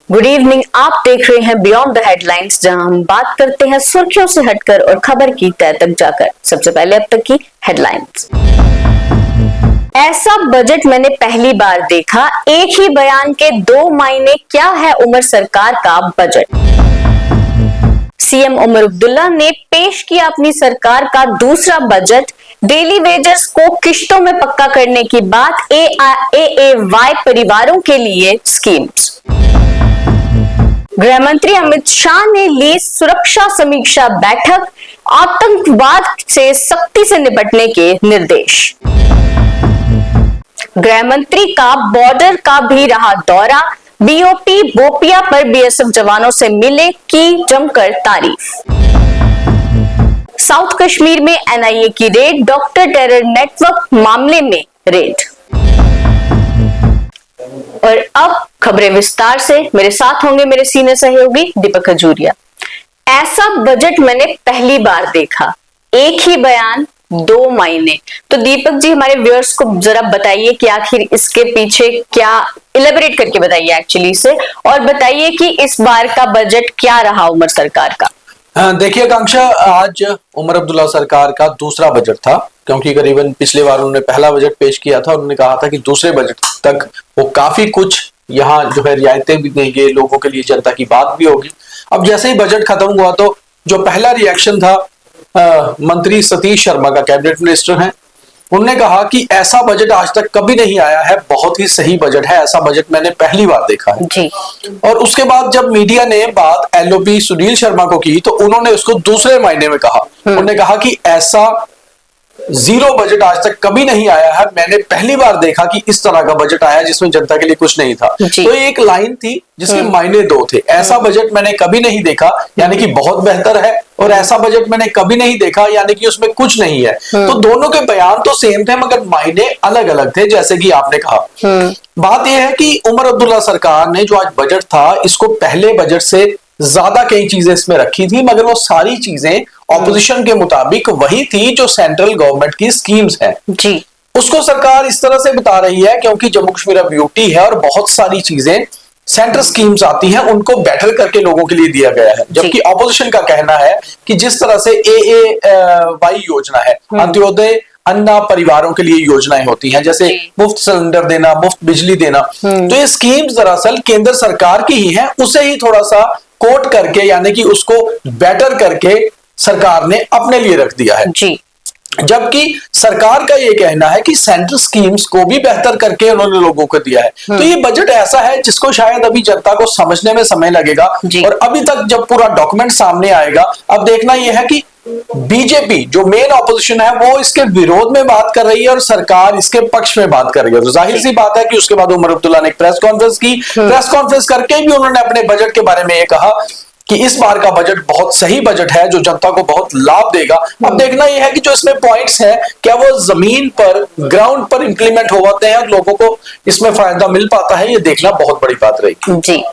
Good evening. आप देख रहे हैं बियॉन्ड द हेडलाइंस, जहां हम बात करते हैं सुर्खियों से हटकर और खबर की तह तक जाकर। सबसे पहले अब तक की हेडलाइंस। ऐसा बजट मैंने पहली बार देखा, एक ही बयान के दो मायने, क्या है उमर सरकार का बजट। सीएम उमर अब्दुल्ला ने पेश किया अपनी सरकार का दूसरा बजट। डेली वेजर्स को किश्तों में पक्का करने की बात, एएवाई परिवारों के लिए स्कीम्स। गृह मंत्री अमित शाह ने ली सुरक्षा समीक्षा बैठक, आतंकवाद से सख्ती से निपटने के निर्देश। गृह मंत्री का बॉर्डर का भी रहा दौरा, बीओपी बोपिया पर बीएसएफ जवानों से मिले, की जमकर तारीफ। साउथ कश्मीर में एनआईए की रेड, डॉक्टर टेरर नेटवर्क मामले में रेड। और अब खबरें विस्तार से। मेरे साथ होंगे मेरे सीनियर सहयोगी दीपक खजूरिया। ऐसा बजट मैंने पहली बार देखा, एक ही बयान दो मायने। तो दीपक जी, हमारे व्यूअर्स को जरा बताइए कि आखिर इसके पीछे क्या, इलेबोरेट करके बताइए एक्चुअली से, और बताइए कि इस बार का बजट क्या रहा उमर सरकार का। देखिए आकांक्षा, आज उमर अब्दुल्ला सरकार का दूसरा बजट था, क्योंकि करीबन पिछले बार उन्होंने पहला बजट पेश किया था। उन्होंने कहा था कि दूसरे बजट तक वो काफी कुछ यहाँ जो है रियायतें भी देंगे, लोगों के लिए जनता की बात भी होगी। अब जैसे ही बजट खत्म हुआ तो जो पहला रिएक्शन था, मंत्री सतीश शर्मा का, कैबिनेट मिनिस्टर हैं, उन्होंने कहा कि ऐसा बजट आज तक कभी नहीं आया है, बहुत ही सही बजट है, ऐसा बजट मैंने पहली बार देखा है जी। और उसके बाद जब मीडिया ने बात एलओपी सुनील शर्मा को की तो उन्होंने उसको दूसरे मायने में कहा। उन्होंने कहा कि ऐसा जीरो बजट आज तक कभी नहीं आया है, मैंने पहली बार देखा कि इस तरह का बजट आया जिसमें जनता के लिए कुछ नहीं था। तो ये एक लाइन थी जिसके मायने दो थे। ऐसा बजट मैंने कभी नहीं देखा यानी कि बहुत बेहतर है, और ऐसा बजट मैंने कभी नहीं देखा यानी कि उसमें कुछ नहीं है। तो दोनों के बयान तो सेम थे मगर मायने अलग अलग थे, जैसे कि आपने कहा। बात यह है कि उमर अब्दुल्ला सरकार ने जो आज बजट था, इसको पहले बजट से ज्यादा कई चीजें इसमें रखी थी, मगर वो सारी चीजें ऑपोजिशन के मुताबिक वही थी जो सेंट्रल गवर्नमेंट की स्कीम्स हैं जी। उसको सरकार इस तरह से बता रही है क्योंकि जम्मू कश्मीर अब यूटी है और बहुत सारी चीजें सेंट्रल स्कीम्स आती हैं, उनको बेटर करके लोगों के लिए दिया गया है। जबकि ऑपोजिशन का कहना है कि जिस तरह से एएवाई योजना है, अंत्योदय अन्ना परिवारों के लिए योजनाएं होती हैं, जैसे मुफ्त सिलेंडर देना, मुफ्त बिजली देना, तो ये स्कीम्स दरअसल केंद्र सरकार की ही है, उसे ही थोड़ा सा कोट करके यानी कि उसको बेटर करके सरकार ने अपने लिए रख दिया है जी। जबकि सरकार का ये कहना है कि सेंट्रल स्कीम्स को भी बेहतर करके उन्होंने लोगों को दिया है। तो ये बजट ऐसा है जिसको शायद अभी जनता को समझने में समय लगेगा, और अभी तक जब पूरा डॉक्यूमेंट सामने आएगा, अब देखना यह है कि बीजेपी जो मेन ऑपोजिशन है वो इसके विरोध में बात कर रही है और सरकार इसके पक्ष में बात कर रही है। तो जाहिर सी बात है कि उसके बाद उमर अब्दुल्ला ने एक प्रेस कॉन्फ्रेंस की, प्रेस कॉन्फ्रेंस करके भी उन्होंने अपने बजट के बारे में ये कहा कि इस बार का बजट बहुत सही बजट है जो जनता को बहुत लाभ देगा। अब देखना यह है कि जो इसमें पॉइंट्स हैं क्या वो जमीन पर, ग्राउंड पर इंप्लीमेंट हो पाते हैं और लोगों को इसमें फायदा मिल पाता है, ये देखना बहुत बड़ी बात रहेगी जी।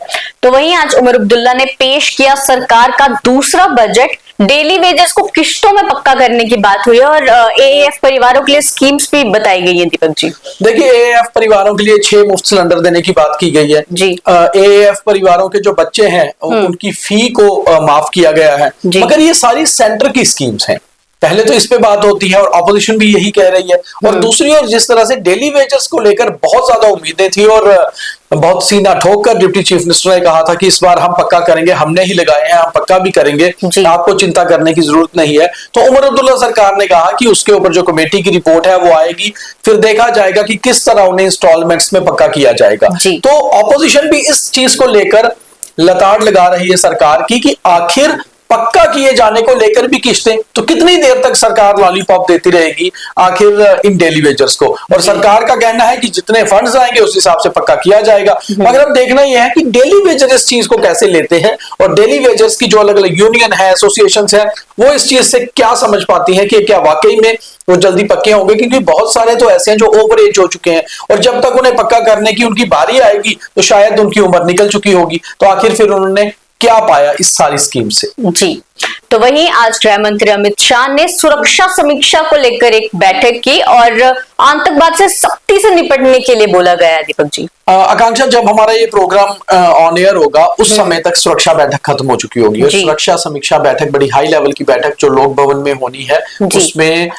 तो वहीं आज उमर अब्दुल्ला ने पेश किया सरकार का दूसरा बजट। डेली वेजेस को किश्तों में पक्का करने की बात हुई और एएएफ परिवारों के लिए स्कीम्स भी बताई गई है। दीपक जी, देखिए, एएएफ परिवारों के लिए 6 मुफ्त सिलेंडर देने की बात की गई है जी। एएएफ परिवारों के जो बच्चे हैं उनकी फी को माफ किया गया है, मगर ये सारी सेंटर की स्कीम्स हैं। पहले तो इस पे बात होती है और ऑपोजिशन भी यही कह रही है, और दूसरी ओर जिस तरह से डेली वेजेस को लेकर बहुत ज्यादा उम्मीदें थी और बहुत सीना ठोक कर डिप्टी चीफ मिनिस्टर ने कहा था कि इस बार हम पक्का करेंगे, हमने ही लगाए हैं, हम पक्का भी करेंगे, आपको चिंता करने की जरूरत नहीं है। तो उमर अब्दुल्ला सरकार ने कहा कि उसके ऊपर जो कमेटी की रिपोर्ट है वो आएगी, फिर देखा जाएगा कि किस तरह उन्हें इंस्टॉलमेंट्स में पक्का किया जाएगा। तो ऑपोजिशन भी इस चीज को लेकर लताड़ लगा रही है सरकार की कि आखिर पक्का किए जाने को लेकर भी किश्तें, तो कितनी देर तक सरकार लॉलीपॉप देती रहेगी आखिर इन डेली वेजर्स को। और सरकार का कहना है कि जितने फंड्स आएंगे उस हिसाब से पक्का किया जाएगा, मगर अब देखना यह है कि डेली वेजर्स इस चीज को कैसे लेते हैं और डेली वेजर्स की जो अलग अलग यूनियन है, एसोसिएशन है, वो इस चीज से क्या समझ पाती है कि क्या वाकई में वो जल्दी पक्के होंगे, क्योंकि बहुत सारे तो ऐसे हैं जो ओवर एज हो चुके हैं और जब तक उन्हें पक्का करने की उनकी बारी आएगी तो शायद उनकी उम्र निकल चुकी होगी। तो आखिर फिर उन्होंने क्या पाया इस सारी स्कीम से? जी, तो वहीं आज गृह मंत्री अमित शाह ने सुरक्षा समीक्षा को लेकर एक बैठक की और आतंकवाद से सख्ती से निपटने के लिए बोला गया है। दीपक जी, आकांक्षा, जब हमारा ये प्रोग्राम ऑन एयर होगा उस समय तक सुरक्षा बैठक खत्म हो चुकी होगी। सुरक्षा समीक्षा बैठक बड़ी हाई लेवल की बैठक जो लोक भवन में होनी है, उसमें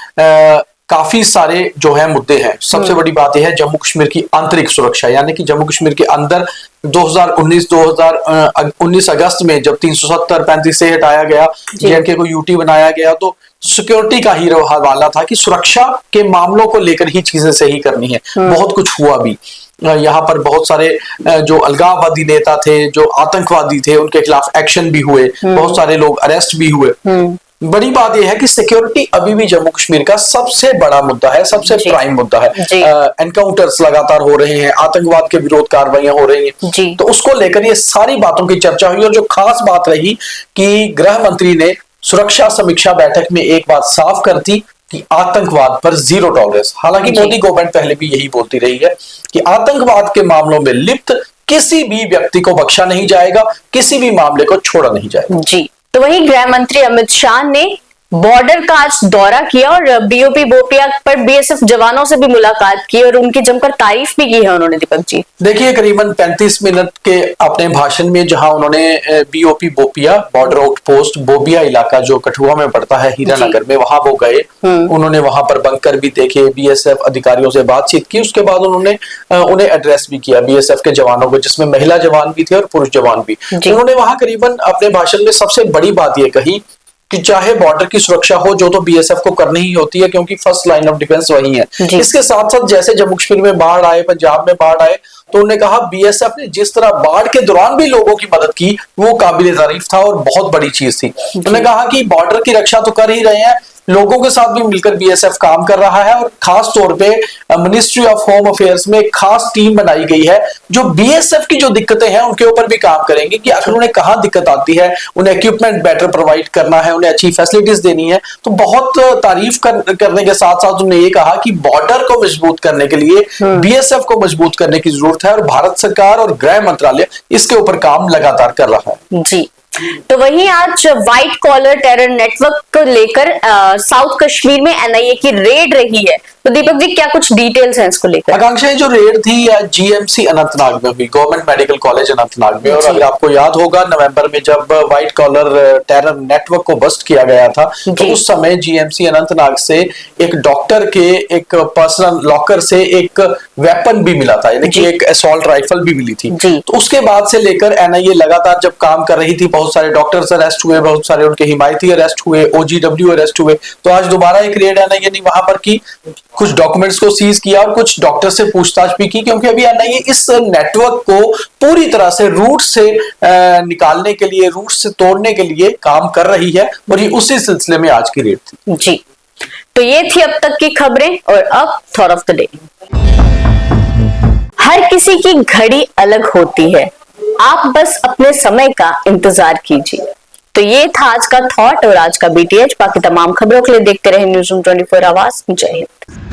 काफी सारे जो है मुद्दे हैं। सबसे बड़ी बात यह है जम्मू कश्मीर की आंतरिक सुरक्षा, यानी कि जम्मू कश्मीर के अंदर 2019 अगस्त में जब 370-35 से हटाया गया, जेएनके को यूटी बनाया गया, तो सिक्योरिटी का ही हवाला था कि सुरक्षा के मामलों को लेकर ही चीजें सही करनी है। बहुत कुछ हुआ भी। यहाँ पर बहुत सारे जो अलगाववादी नेता थे, जो आतंकवादी थे, उनके खिलाफ एक्शन भी हुए, बहुत सारे लोग अरेस्ट भी हुए। बड़ी बात यह है कि सिक्योरिटी अभी भी जम्मू कश्मीर का सबसे बड़ा मुद्दा है, सबसे प्राइम मुद्दा है। एनकाउंटर्स लगातार हो रहे हैं, आतंकवाद के विरोध कार्रवाइयां हो रही हैं, तो उसको लेकर ये सारी बातों की चर्चा हुई। और जो खास बात रही कि गृह मंत्री ने सुरक्षा समीक्षा बैठक में एक बात साफ कर दी कि आतंकवाद पर जीरो टॉलरेंस। हालांकि मोदी गवर्नमेंट पहले भी यही बोलती रही है कि आतंकवाद के मामलों में लिप्त किसी भी व्यक्ति को बख्शा नहीं जाएगा, किसी भी मामले को छोड़ा नहीं जाएगा। जी, तो वहीं गृह मंत्री अमित शाह ने बॉर्डर का आज दौरा किया और बीओपी बोपिया पर बीएसएफ जवानों से भी मुलाकात की और उनकी जमकर तारीफ भी की है उन्होंने। दीपक जी, देखिए, करीबन 35 मिनट के अपने भाषण में जहां उन्होंने बीओपी बोपिया बॉर्डर आउटपोस्ट बोबिया इलाका जो कठुआ में पड़ता है हीरानगर में, वहां वो गए। उन्होंने वहां पर बंकर भी देखे, बीएसएफ अधिकारियों से बातचीत की। उसके बाद उन्होंने उन्हें एड्रेस भी किया, बीएसएफ के जवानों को, जिसमें महिला जवान भी थे और पुरुष जवान भी। उन्होंने वहां करीबन अपने भाषण में सबसे बड़ी बात यह कही कि चाहे बॉर्डर की सुरक्षा हो, जो तो बीएसएफ को करनी ही होती है, क्योंकि फर्स्ट लाइन ऑफ डिफेंस वही है। इसके साथ साथ जैसे जम्मू कश्मीर में बाढ़ आए, पंजाब में बाढ़ आए, तो उन्होंने कहा बीएसएफ ने जिस तरह बाढ़ के दौरान भी लोगों की मदद की, वो काबिल तारीफ था और बहुत बड़ी चीज थी। उन्होंने कहा कि बॉर्डर की रक्षा तो कर ही रहे हैं, लोगों के साथ भी मिलकर बीएसएफ काम कर रहा है। और खास तौर पे मिनिस्ट्री ऑफ होम अफेयर्स में खास टीम बनाई गई है जो बीएसएफ की जो दिक्कतें हैं उनके ऊपर भी काम करेंगे कि आखिर उन्हें कहां दिक्कत आती है, उन्हें इक्विपमेंट बेटर प्रोवाइड करना है, उन्हें अच्छी फैसिलिटीज देनी है। तो बहुत तारीफ करने के साथ साथ उन्होंने ये कहा कि बॉर्डर को मजबूत करने के लिए बीएसएफ को मजबूत करने की जरूरत है और भारत सरकार और गृह मंत्रालय इसके ऊपर काम लगातार कर रहा है। जी, तो वहीं आज व्हाइट कॉलर टेरर नेटवर्क को लेकर साउथ कश्मीर में एनआईए की रेड रही है। तो दीपक जी, क्या कुछ डिटेल्स हैं इसको लेकर? आकांक्षा, जो रेड थी जीएमसी अनंतनाग में हुई, गवर्नमेंट मेडिकल कॉलेज अनंतनाग में। और अगर आपको याद होगा, नवंबर में जब व्हाइट कॉलर टेरर नेटवर्क को बस्ट किया गया था, तो उस समय जीएमसी अनंतनाग से एक डॉक्टर के एक पर्सनल लॉकर से एक वेपन भी मिला था, यानी कि एक असॉल्ट राइफल भी मिली थी। तो उसके बाद से लेकर एनआईए लगातार जब काम कर रही थी, बहुत सारे डॉक्टर्स अरेस्ट हुए, बहुत सारे उनके हिमायती अरेस्ट हुए, ओजीडब्ल्यू अरेस्ट हुए। तो आज दोबारा एक रेड एनआईए ने वहां पर की, कुछ डॉक्यूमेंट्स को सीज किया और कुछ डॉक्टर से पूछताछ भी की, क्योंकि अभी एनआईए इस नेटवर्क को पूरी तरह से रूट से निकालने के लिए, रूट से तोड़ने के लिए काम कर रही है। और ये उसी सिलसिले में आज की रेड थी। जी, तो ये थी अब तक की खबरें और अब थॉट ऑफ द डे। हर किसी की घड़ी अलग होती है, आप बस अपने समय का इंतजार कीजिए। तो ये था आज का थॉट और आज का बीटीएच। बाकी तमाम खबरों के लिए देखते रहे न्यूज़ रूम 24 आवाज। जय हिंद।